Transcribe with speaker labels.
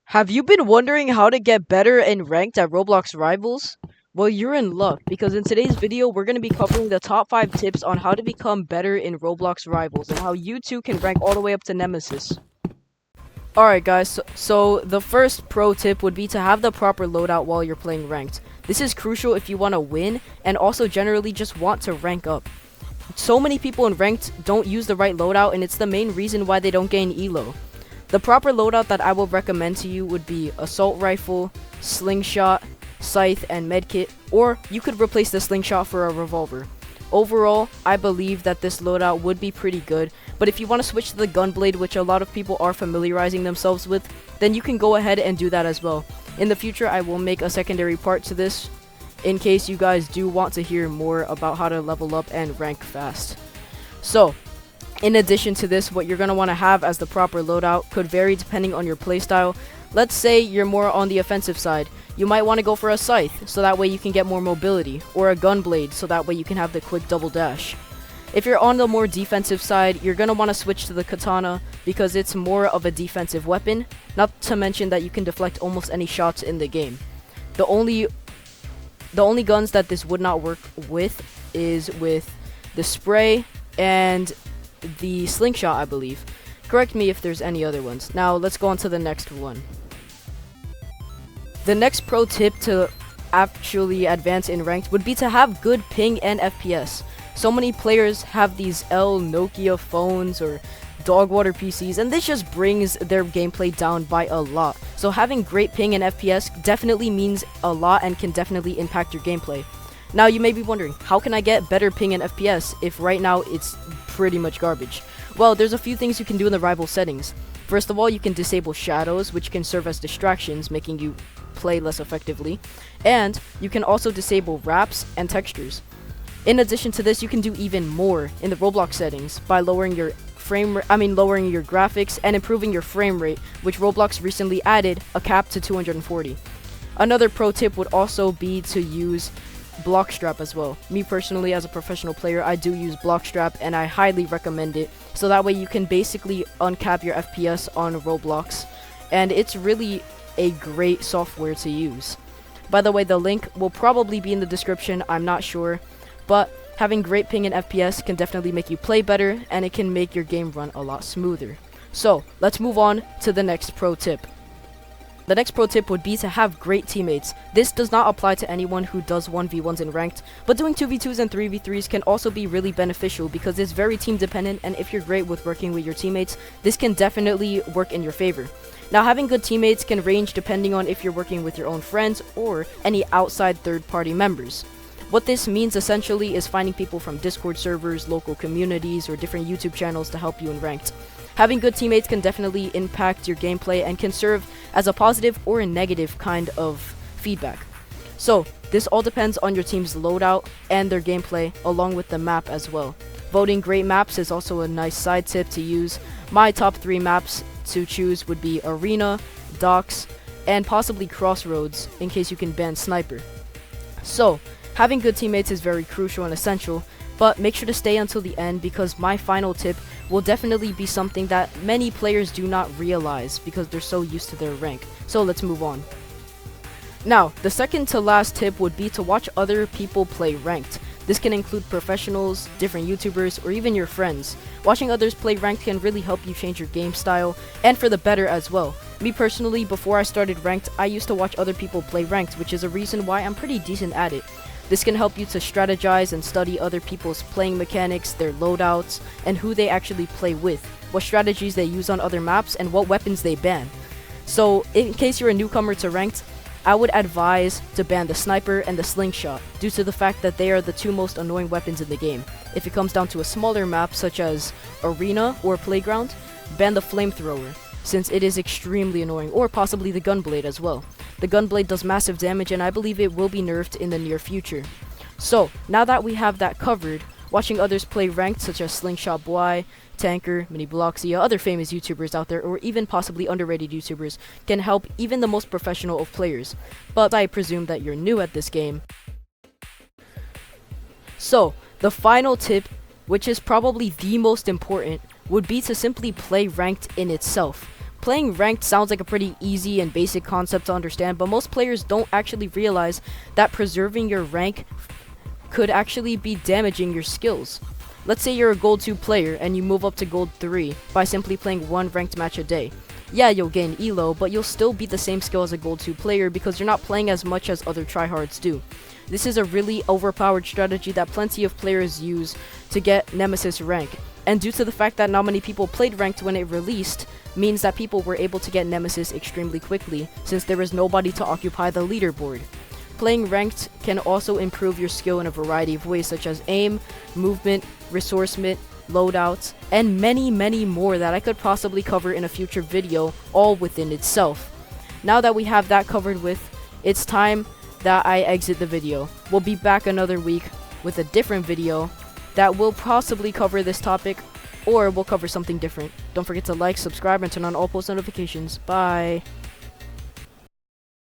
Speaker 1: Have you been wondering how to get better and ranked at Roblox Rivals? Well, you're in luck because in today's video, we're going to be covering the top 5 tips on how to become better in Roblox Rivals and how you too can rank all the way up to Nemesis. Alright guys, so the first pro tip would be to have the proper loadout while you're playing ranked. This is crucial if you want to win and also generally just want to rank up. So many people in ranked don't use the right loadout and it's the main reason why they don't gain elo. The proper loadout that I will recommend to you would be assault rifle, slingshot, scythe, and medkit, or you could replace the slingshot for a revolver. Overall, I believe that this loadout would be pretty good, but if you want to switch to the gunblade, which a lot of people are familiarizing themselves with, then you can go ahead and do that as well. In the future, I will make a secondary part to this, in case you guys do want to hear more about how to level up and rank fast. So, in addition to this, what you're going to want to have as the proper loadout could vary depending on your playstyle. Let's say you're more on the offensive side. You might want to go for a scythe, so that way you can get more mobility, or a gunblade, so that way you can have the quick double dash. If you're on the more defensive side, you're going to want to switch to the katana, because it's more of a defensive weapon, not to mention that you can deflect almost any shots in the game. The only guns that this would not work with is with the spray and the slingshot, I believe. Correct me if there's any other ones. Now let's go on to the next one. The next pro tip to actually advance in ranked would be to have good ping and FPS. So many players have these Nokia phones or Dogwater PCs, and this just brings their gameplay down by a lot. So having great ping and FPS definitely means a lot and can definitely impact your gameplay. Now you may be wondering, how can I get better ping and FPS if right now it's pretty much garbage? Well, there's a few things you can do in the rival settings. First of all, you can disable shadows, which can serve as distractions, making you play less effectively. And you can also disable wraps and textures. In addition to this, you can do even more in the Roblox settings by lowering your lowering your graphics and improving your frame rate, which Roblox recently added a cap to 240. Another pro tip would also be to use block strap as well. Me personally, as a professional player, I do use block strap and I highly recommend it, so that way you can basically uncap your FPS on Roblox, and it's really a great software to use. By the way, the link will probably be in the description, I'm not sure, but having great ping and FPS can definitely make you play better and it can make your game run a lot smoother. So let's move on to the next pro tip. The next pro tip would be to have great teammates. This does not apply to anyone who does 1v1s in ranked, but doing 2v2s and 3v3s can also be really beneficial because it's very team dependent, and if you're great with working with your teammates, this can definitely work in your favor. Now, having good teammates can range depending on if you're working with your own friends or any outside third-party members. What this means essentially is finding people from Discord servers, local communities, or different YouTube channels to help you in ranked. Having good teammates can definitely impact your gameplay and can serve as a positive or a negative kind of feedback. So, this all depends on your team's loadout and their gameplay, along with the map as well. Voting great maps is also a nice side tip to use. My top 3 maps to choose would be Arena, Docks, and possibly Crossroads, in case you can ban Sniper. So, having good teammates is very crucial and essential, but make sure to stay until the end because my final tip will definitely be something that many players do not realize because they're so used to their rank. So let's move on. Now, the second to last tip would be to watch other people play ranked. This can include professionals, different YouTubers, or even your friends. Watching others play ranked can really help you change your game style, and for the better as well. Me personally, before I started ranked, I used to watch other people play ranked, which is a reason why I'm pretty decent at it. This can help you to strategize and study other people's playing mechanics, their loadouts, and who they actually play with, what strategies they use on other maps, and what weapons they ban. So, in case you're a newcomer to ranked, I would advise to ban the sniper and the slingshot, due to the fact that they are the 2 most annoying weapons in the game. If it comes down to a smaller map, such as Arena or Playground, ban the flamethrower, since it is extremely annoying, or possibly the gunblade as well. The gunblade does massive damage and I believe it will be nerfed in the near future. So, now that we have that covered, watching others play ranked such as Slingshot Boy, Tanker, MiniBloxia, other famous YouTubers out there, or even possibly underrated YouTubers, can help even the most professional of players. But I presume that you're new at this game. So, the final tip, which is probably the most important, would be to simply play ranked in itself. Playing ranked sounds like a pretty easy and basic concept to understand, but most players don't actually realize that preserving your rank could actually be damaging your skills. Let's say you're a gold 2 player and you move up to gold 3 by simply playing one ranked match a day. Yeah, you'll gain elo, but you'll still be the same skill as a gold 2 player because you're not playing as much as other tryhards do. This is a really overpowered strategy that plenty of players use to get Nemesis rank, and due to the fact that not many people played ranked when it released, means that people were able to get Nemesis extremely quickly since there was nobody to occupy the leaderboard. Playing ranked can also improve your skill in a variety of ways such as aim, movement, resourcement, loadouts, and many more that I could possibly cover in a future video all within itself. Now that we have that covered with, it's time that I exit the video. We'll be back another week with a different video that will possibly cover this topic, or we'll cover something different. Don't forget to like, subscribe, and turn on all post notifications. Bye.